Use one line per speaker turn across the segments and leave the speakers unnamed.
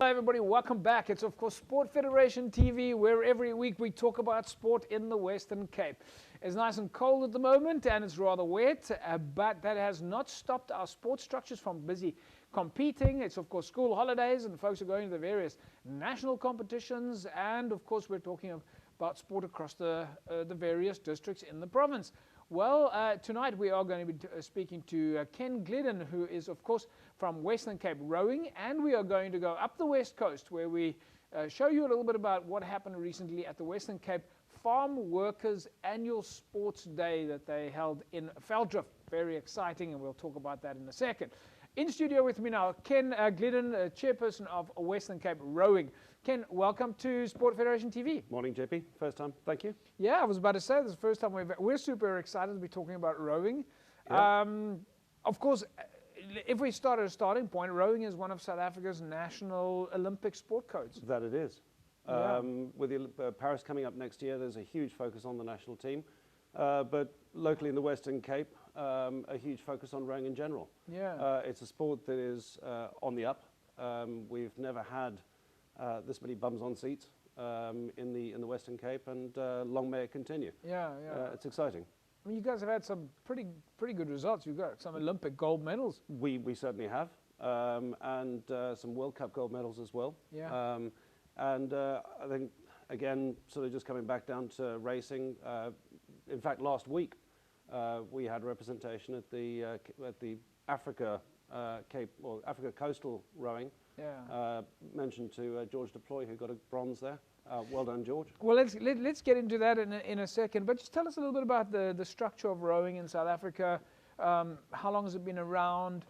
Hi everybody, welcome back. It's of course Sport Federation TV, where every week we talk about sport in the Western Cape. It's nice and cold at the moment and it's rather wet, but that has not stopped our sports structures from busy competing. It's of course school holidays and folks are going to the various national competitions, and of course we're talking about sport across the various districts in the province. Well, tonight we are going to be speaking to Ken Gliddon, who is of course from Western Cape Rowing, and we are going to go up the West Coast where we show you a little bit about what happened recently at the Western Cape Farm Workers Annual Sports Day that they held in Veldrift. Very exciting, and we'll talk about that in a second. In studio with me now, Ken Gliddon, Chairperson of Western Cape Rowing. Ken, welcome to Sport Federation TV.
Morning, JP. First time. Thank you.
Yeah, I was about to say, this is the first time we're super excited to be talking about rowing.
Yeah.
Of course, if we start at a starting point, rowing is one of South Africa's national Olympic sport codes.
That it is.
Yeah.
With the, Paris coming up next year, there's a huge focus on the national team. But locally in the Western Cape, a huge focus on rowing in general.
Yeah.
It's a sport that is on the up. We've never had this many bums on seats in the Western Cape, and long may it continue.
Yeah, yeah.
It's exciting.
I mean, you guys have had some pretty good results. You've got some Olympic gold medals.
We certainly have, and some World Cup gold medals as well.
Yeah.
I think, again, sort of just coming back down to racing, in fact, last week we had representation at the Africa Cape, or Africa Coastal Rowing.
Yeah.
Mentioned to George Deploy, who got a bronze there. Well done, George.
Well, let's get into that in a second. But just tell us a little bit about the structure of rowing in South Africa. How long has it been around?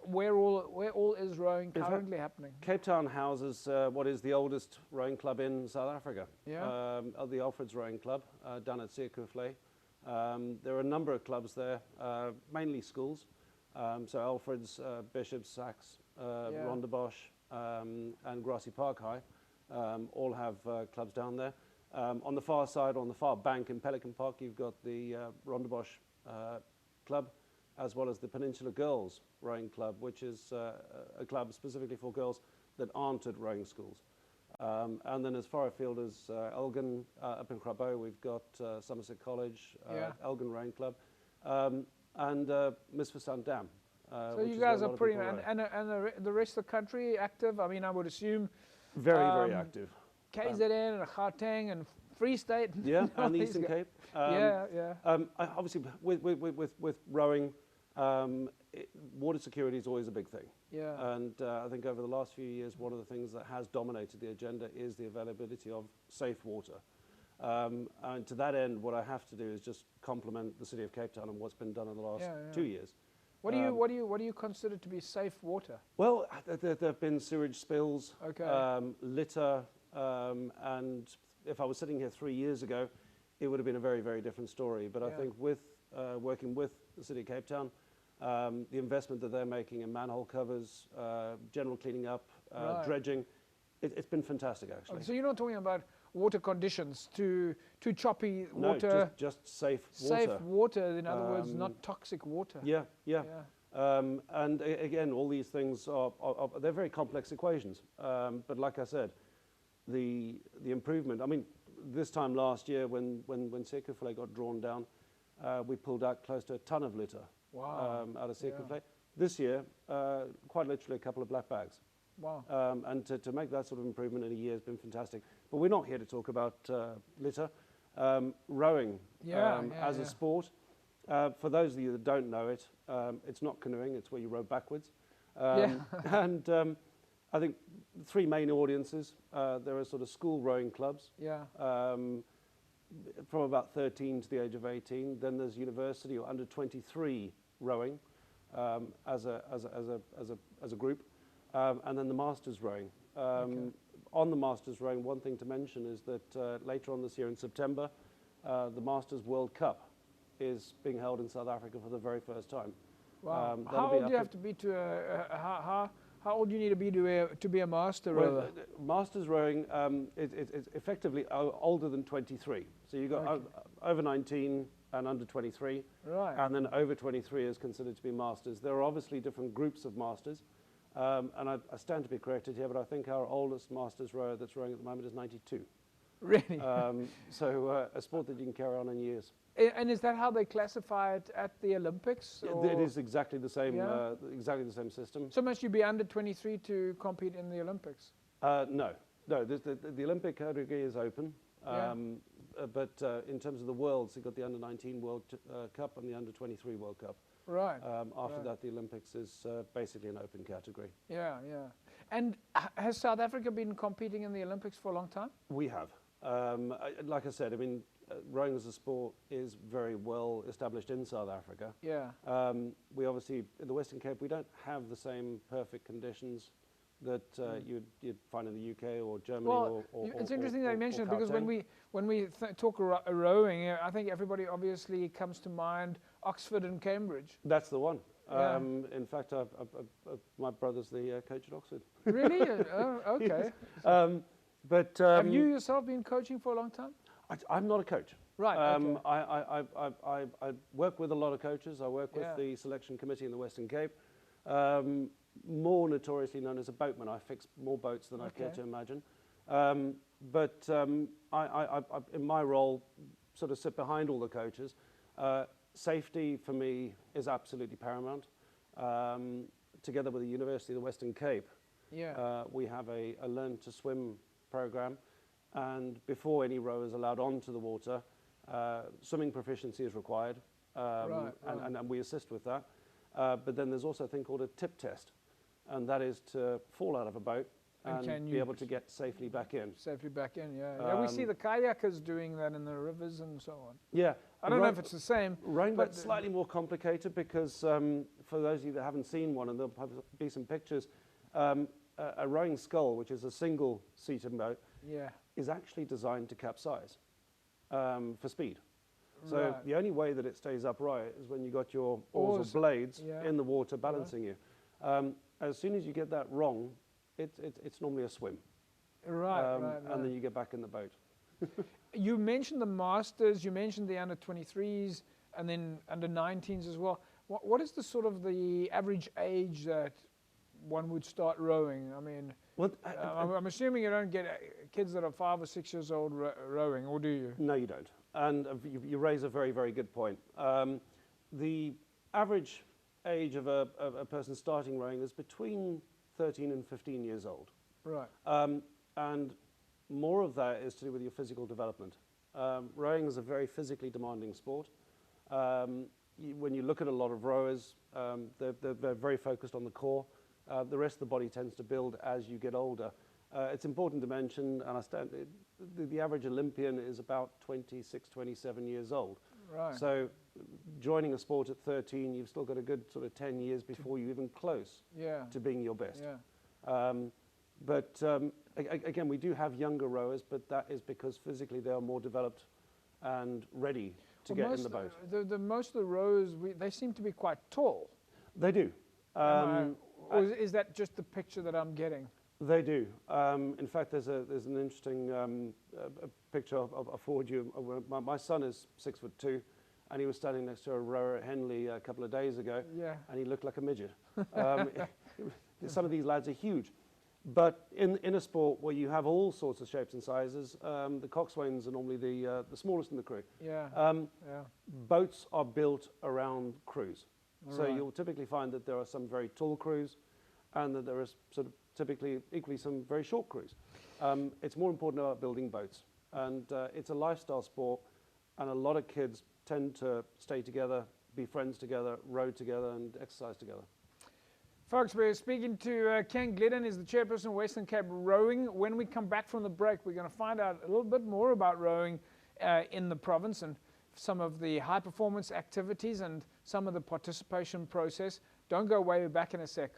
Where all is rowing currently happening?
Cape Town houses what is the oldest rowing club in South Africa.
Yeah.
The Alfred's Rowing Club down at Seekouwvlei. There are a number of clubs there, mainly schools. So Alfred's, Bishop's, Sachs,
Yeah.
Rondebosch, and Grassy Park High all have clubs down there. On the far side, on the far bank in Pelican Park, you've got the Rondebosch Club, as well as the Peninsula Girls Rowing Club, which is a club specifically for girls that aren't at rowing schools. And then as far afield as Elgin, up in Grabouw, we've got Somerset College,
Yeah.
Elgin Rowing Club, and Misverstand Dam.
So you guys are pretty, and the rest of the country active? I mean, I would assume
very active.
KZN and Gauteng and Free State.
Yeah, and the Eastern Cape.
Yeah.
Obviously, with rowing, water security is always a big thing.
Yeah.
And I think over the last few years, one of the things that has dominated the agenda is the availability of safe water. And to that end, what I have to do is just compliment the City of Cape Town on what's been done in the last 2 years.
What do you consider to be safe water?
Well, there have been sewage spills,
Okay.
litter, and if I was sitting here 3 years ago, it would have been a very different story. But I think with working with the City of Cape Town, the investment that they're making in manhole covers, general cleaning up,
Right.
dredging, it's been fantastic, actually.
So you're not talking about water conditions, too choppy
No,
water,
just safe water.
safe water, in other words, not toxic water.
Yeah. And again, all these things they're very complex equations. But like I said, the improvement. I mean, this time last year, when Seekouwvlei got drawn down, we pulled out close to a ton of litter.
Wow.
Out of Seekouwvlei. This year, quite literally a couple of black bags.
Wow.
And to make that sort of improvement in a year has been fantastic. But we're not here to talk about litter. Rowing as a sport, for those of you that don't know it, it's not canoeing, it's where you row backwards. And I think three main audiences. There are sort of school rowing clubs.
Yeah.
From about 13 to the age of 18. Then there's university or under 23 rowing as a group. And then the masters rowing. On the masters rowing, one thing to mention is that later on this year in September, the Masters World Cup is being held in South Africa for the very first time.
Wow. How old do you have to be how old do you need to be to be a master rower?
Masters rowing, it's effectively older than 23. So you've got over 19 and under 23.
Right.
And then over 23 is considered to be masters. There are obviously different groups of masters. And I stand to be corrected here, but I think our oldest Masters rower that's rowing at the moment is 92.
Really?
So a sport that you can carry on in years.
And is that how they classify it at the Olympics?
It is exactly the same.
Yeah?
Exactly the same system.
So must you be under 23 to compete in the Olympics?
No. The Olympic category is open. But in terms of the Worlds, you've got the Under-19 World Cup and the Under-23 World Cup.
Right.
After that, the Olympics is basically an open category.
Yeah. And has South Africa been competing in the Olympics for a long time?
We have. Like I said, I mean, rowing as a sport is very well established in South Africa.
Yeah.
We obviously, in the Western Cape, we don't have the same perfect conditions that you'd find in the UK or Germany.
Well, it's interesting that you mentioned it, because when we talk rowing, I think everybody obviously comes to mind Oxford and Cambridge.
That's the one.
Yeah.
In fact, my brother's the coach at Oxford.
Really? Oh, okay.
But
have you yourself been coaching for a long time?
I'm not a coach.
Right. Okay.
I work with a lot of coaches. I work with the selection committee in the Western Cape. More notoriously known as a boatman. I fix more boats than I care to imagine. But I, in my role, sort of sit behind all the coaches. Safety for me is absolutely paramount. Together with the University of the Western Cape, we have a learn to swim program, and before any rower is allowed onto the water, swimming proficiency is required, and we assist with that. But then there's also a thing called a tip test, and that is to fall out of a boat and be able to get safely back in.
Safely back in, yeah. We see the kayakers doing that in the rivers and so on.
Yeah.
I don't know if it's the same.
Rowing boat's slightly more complicated because for those of you that haven't seen one, and there'll be some pictures, a rowing scull, which is a single-seated boat, is actually designed to capsize for speed. So the only way that it stays upright is when you got your oars or blades in the water balancing you. As soon as you get that wrong, it's normally a swim.
Right.
And then you get back in the boat.
You mentioned the Masters, you mentioned the under-23s, and then under-19s as well. What is the sort of the average age that one would start rowing? I mean, I'm assuming you don't get kids that are 5 or 6 years old rowing, or do you?
No, you don't. And you raise a very, very good point. The average age of a person starting rowing is between 13 and 15 years old.
Right.
And more of that is to do with your physical development. Rowing is a very physically demanding sport. When you look at a lot of rowers, they're very focused on the core. The rest of the body tends to build as you get older. It's important to mention, and the average Olympian is about 26, 27 years old.
Right.
So joining a sport at 13, you've still got a good sort of 10 years before you're even close to being your best.
Yeah.
But again, we do have younger rowers, but that is because physically they are more developed and ready to get in the boat.
Most of the rowers, they seem to be quite tall.
They do.
Or is that just the picture that I'm getting?
They do. In fact, there's an interesting picture I'll forward you. My son is 6'2", and he was standing next to a rower at Henley a couple of days ago, and he looked like a midget. Some of these lads are huge. But in a sport where you have all sorts of shapes and sizes, the coxswains are normally the smallest in the crew. Boats are built around crews. So you'll typically find that there are some very tall crews, and that there are sort of typically equally some very short crews. It's more important about building boats. And it's a lifestyle sport, and a lot of kids tend to stay together, be friends together, row together, and exercise together.
Folks, we're speaking to Ken Gliddon, is the chairperson of Western Cape Rowing. When we come back from the break, we're going to find out a little bit more about rowing in the province and some of the high performance activities and some of the participation process. Don't go away, we're back in a sec.